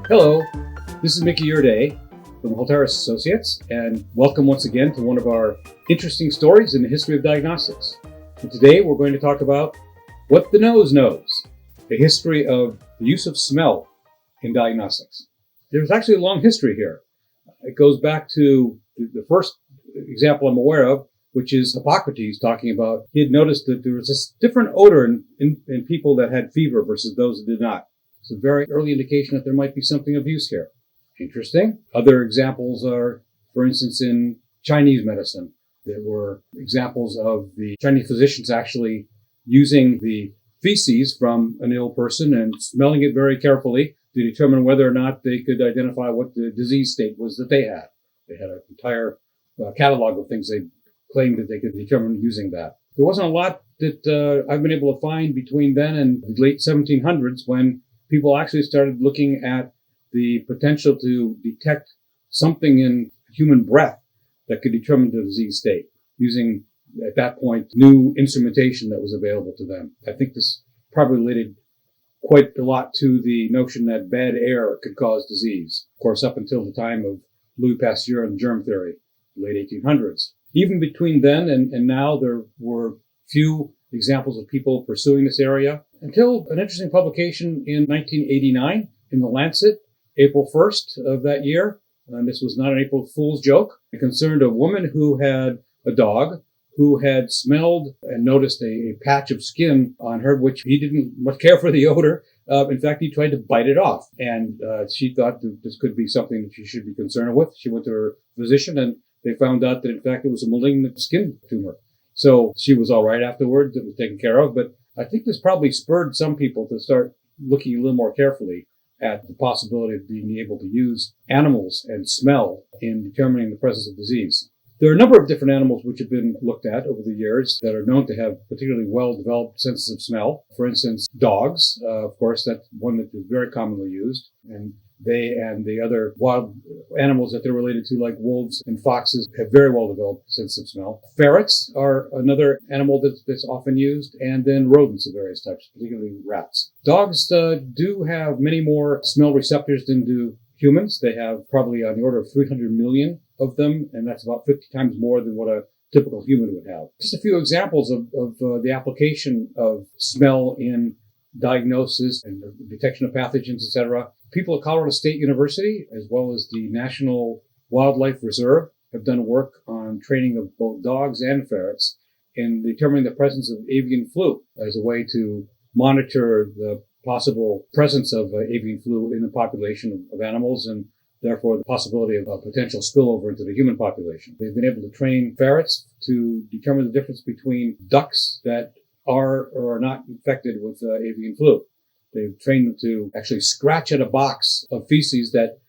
Hello, this is Mickey Urdea from Halteris Associates, and welcome once again to one of our interesting stories in the history of diagnostics. And today we're going to talk about what the nose knows, the history of the use of smell in diagnostics. There's actually a long history here. It goes back to the first example I'm aware of, which is Hippocrates talking about, he had noticed that there was this different odor in people that had fever versus those that did not. It's a very early indication that there might be something of use here. Interesting. Other examples are, for instance, in Chinese medicine. There were examples of the Chinese physicians actually using the feces from an ill person and smelling it very carefully to determine whether or not they could identify what the disease state was that they had. They had an entire catalog of things they claimed that they could determine using that. There wasn't a lot that I've been able to find between then and the late 1700s when people actually started looking at the potential to detect something in human breath that could determine the disease state using, at that point, new instrumentation that was available to them. I think this probably related quite a lot to the notion that bad air could cause disease. Of course, up until the time of Louis Pasteur and germ theory, late 1800s. Even between then and now, there were few examples of people pursuing this area until an interesting publication in 1989 in The Lancet, April 1st of that year. And this was not an April Fool's joke. It concerned a woman who had a dog who had smelled and noticed a patch of skin on her, which he didn't much care for the odor. In fact, he tried to bite it off. And she thought that this could be something that she should be concerned with. She went to her physician and they found out that, in fact, it was a malignant skin tumor. So she was all right afterwards. It was taken care of. But I think this probably spurred some people to start looking a little more carefully at the possibility of being able to use animals and smell in determining the presence of disease. There are a number of different animals which have been looked at over the years that are known to have particularly well-developed senses of smell. For instance, dogs, of course, that's one that is very commonly used. And they and the other wild animals that they're related to, like wolves and foxes, have very well-developed sense of smell. Ferrets are another animal that's often used, and then rodents of various types, particularly rats. Dogs do have many more smell receptors than do humans. They have probably on the order of 300 million of them, and that's about 50 times more than what a typical human would have. Just a few examples of the application of smell in diagnosis and the detection of pathogens, etc. People at Colorado State University, as well as the National Wildlife Reserve, have done work on training of both dogs and ferrets in determining the presence of avian flu as a way to monitor the possible presence of avian flu in the population of animals and therefore the possibility of a potential spillover into the human population. They've been able to train ferrets to determine the difference between ducks that are or are not infected with avian flu. They've trained them to actually scratch at a box of feces that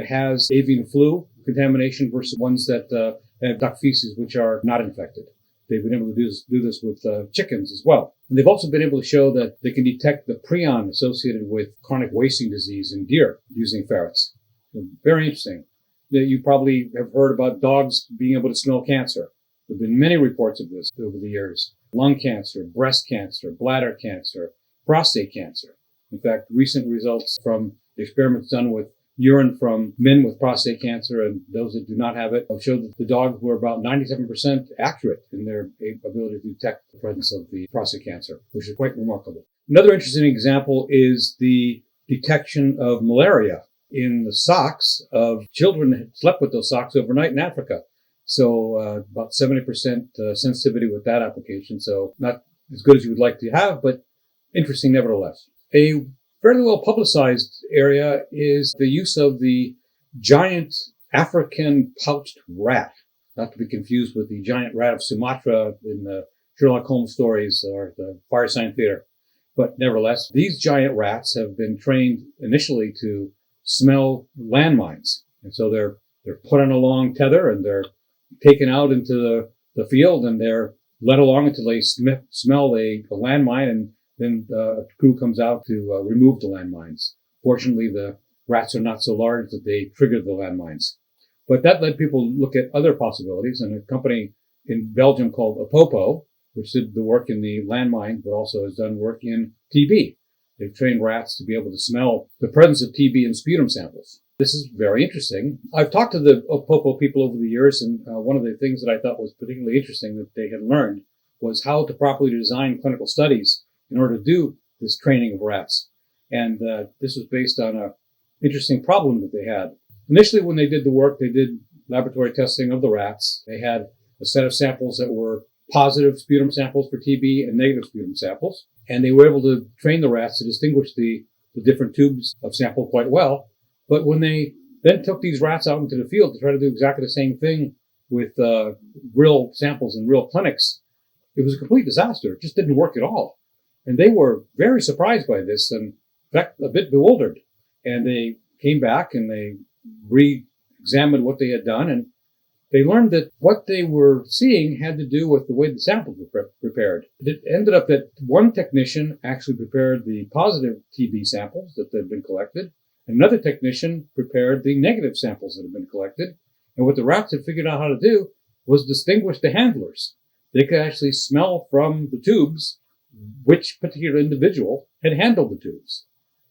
has avian flu contamination versus ones that have duck feces which are not infected. They've been able to do this with chickens as well. And they've also been able to show that they can detect the prion associated with chronic wasting disease in deer using ferrets. So very interesting. You probably have heard about dogs being able to smell cancer. There have been many reports of this over the years. Lung cancer, breast cancer, bladder cancer, prostate cancer. In fact, recent results from experiments done with urine from men with prostate cancer and those that do not have it showed that the dogs were about 97% accurate in their ability to detect the presence of the prostate cancer, which is quite remarkable. Another interesting example is the detection of malaria in the socks of children that slept with those socks overnight in Africa. So about 70% sensitivity with that application. So not as good as you would like to have, but interesting nevertheless. A fairly well publicized area is the use of the giant African pouched rat, not to be confused with the giant rat of Sumatra in the Sherlock Holmes stories or the Firesign Theater. But nevertheless, these giant rats have been trained initially to smell landmines. And so they're put on a long tether and they're taken out into the field and they're led along until they smell a landmine, and then a crew comes out to remove the landmines. Fortunately, the rats are not so large that they trigger the landmines. But that led people to look at other possibilities, and a company in Belgium called Octopus, which did the work in the landmine, but also has done work in TB. They've trained rats to be able to smell the presence of TB in sputum samples. This is very interesting. I've talked to the Opopo people over the years, and one of the things that I thought was particularly interesting that they had learned was how to properly design clinical studies in order to do this training of rats. And this was based on an interesting problem that they had. Initially, when they did the work, they did laboratory testing of the rats. They had a set of samples that were positive sputum samples for TB and negative sputum samples. And they were able to train the rats to distinguish the different tubes of sample quite well. But when they then took these rats out into the field to try to do exactly the same thing with real samples in real clinics, it was a complete disaster. It just didn't work at all. And they were very surprised by this and, in fact, a bit bewildered. And they came back and they re-examined what they had done, and they learned that what they were seeing had to do with the way the samples were prepared. It ended up that one technician actually prepared the positive TB samples that had been collected. Another technician prepared the negative samples that had been collected. And what the rats had figured out how to do was distinguish the handlers. They could actually smell from the tubes which particular individual had handled the tubes.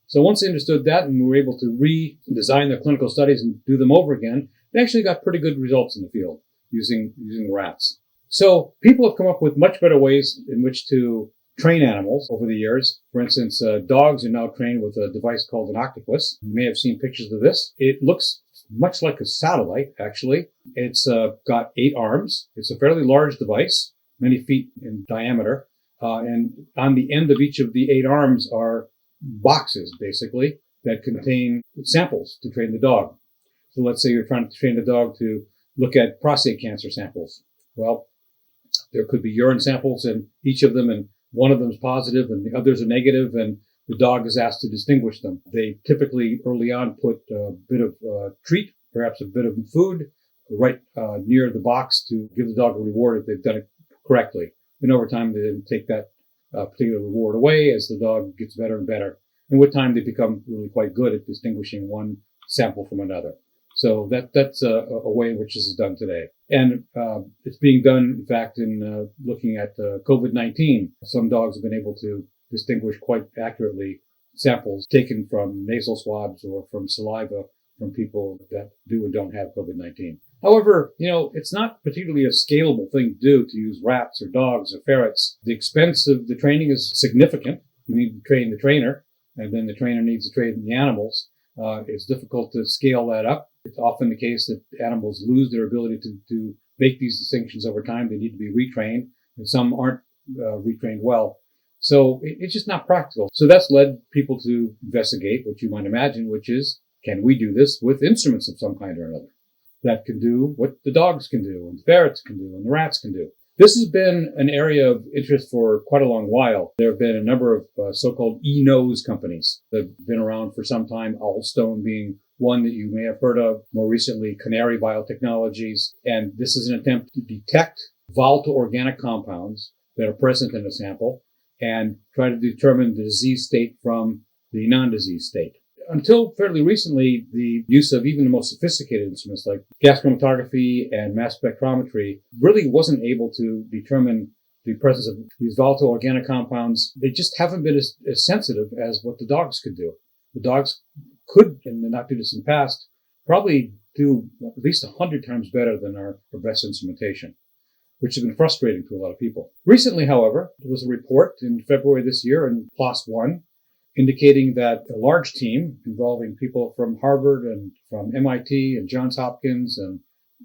So once they understood that and were able to redesign their clinical studies and do them over again, they actually got pretty good results in the field using the rats. So people have come up with much better ways in which to train animals over the years. For instance, dogs are now trained with a device called an Octopus. You may have seen pictures of this. It looks much like a satellite, actually. It's got 8 arms. It's a fairly large device, many feet in diameter. And on the end of each of the 8 arms are boxes, basically, that contain samples to train the dog. So let's say you're trying to train the dog to look at prostate cancer samples. Well, there could be urine samples in each of them, and one of them is positive and the others are negative, and the dog is asked to distinguish them. They typically early on put a bit of treat, perhaps a bit of food, right near the box to give the dog a reward if they've done it correctly. And over time, they then take that particular reward away as the dog gets better and better. And with time, they become really quite good at distinguishing one sample from another. So that's a way in which this is done today. And it's being done, in fact, in looking at COVID-19. Some dogs have been able to distinguish quite accurately samples taken from nasal swabs or from saliva from people that do and don't have COVID-19. However, it's not particularly a scalable thing to do to use rats or dogs or ferrets. The expense of the training is significant. You need to train the trainer, and then the trainer needs to train the animals. It's difficult to scale that up. It's often the case that animals lose their ability to make these distinctions over time. They need to be retrained, and some aren't retrained well. So it's just not practical. So that's led people to investigate what you might imagine, which is, can we do this with instruments of some kind or another that can do what the dogs can do, and the ferrets can do, and the rats can do? This has been an area of interest for quite a long while. There have been a number of so-called Enose companies that have been around for some time, Owlstone being one that you may have heard of, more recently Canary Biotechnologies. And this is an attempt to detect volatile organic compounds that are present in a sample and try to determine the disease state from the non-disease state. Until fairly recently, the use of even the most sophisticated instruments like gas chromatography and mass spectrometry really wasn't able to determine the presence of these volatile organic compounds. They just haven't been as sensitive as what the dogs could do. The dogs could, in the not too distant past, probably do at least 100 times better than our best instrumentation, which has been frustrating to a lot of people. Recently, however, there was a report in February this year in PLOS One indicating that a large team involving people from Harvard and from MIT and Johns Hopkins and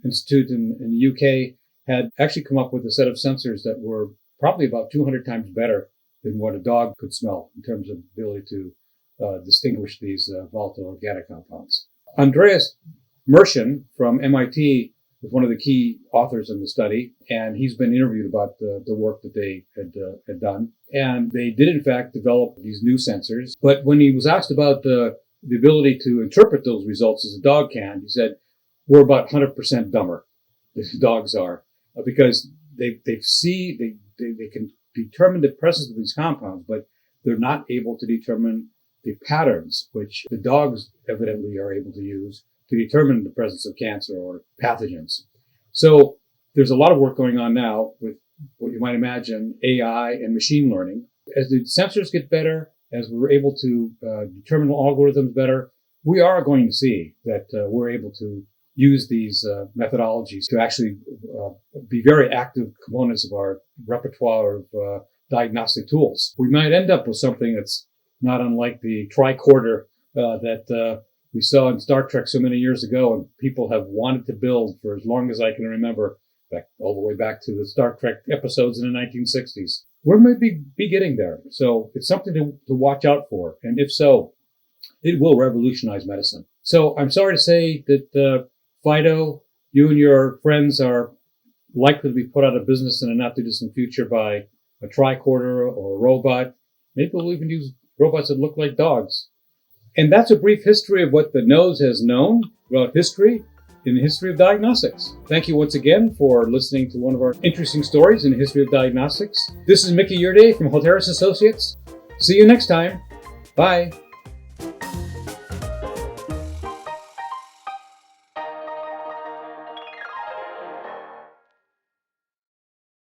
Institute in the UK had actually come up with a set of sensors that were probably about 200 times better than what a dog could smell in terms of ability to distinguish these volatile organic compounds. Andreas Merschen from MIT was one of the key authors in the study, and he's been interviewed about the work that they had done. And they did, in fact, develop these new sensors. But when he was asked about the ability to interpret those results as a dog can, he said, we're about 100% dumber, the dogs are, because they can determine the presence of these compounds, but they're not able to determine the patterns, which the dogs evidently are able to use to determine the presence of cancer or pathogens. So there's a lot of work going on now with what you might imagine AI and machine learning. As the sensors get better, as we're able to determine algorithms better, we are going to see that we're able to use these methodologies to actually be very active components of our repertoire of diagnostic tools. We might end up with something that's not unlike the tricorder that we saw in Star Trek so many years ago, and people have wanted to build for as long as I can remember, all the way back to the Star Trek episodes in the 1960s. We might be getting there, so it's something to watch out for, and if so, it will revolutionize medicine. So I'm sorry to say that Fido, you and your friends are likely to be put out of business in a not-too-distant future by a tricorder or a robot. Maybe we'll even use robots that look like dogs. And that's a brief history of what the nose has known about history in the history of diagnostics. Thank you once again for listening to one of our interesting stories in the history of diagnostics. This is Mickey Urdea from Hippocrates Associates. See you next time. Bye.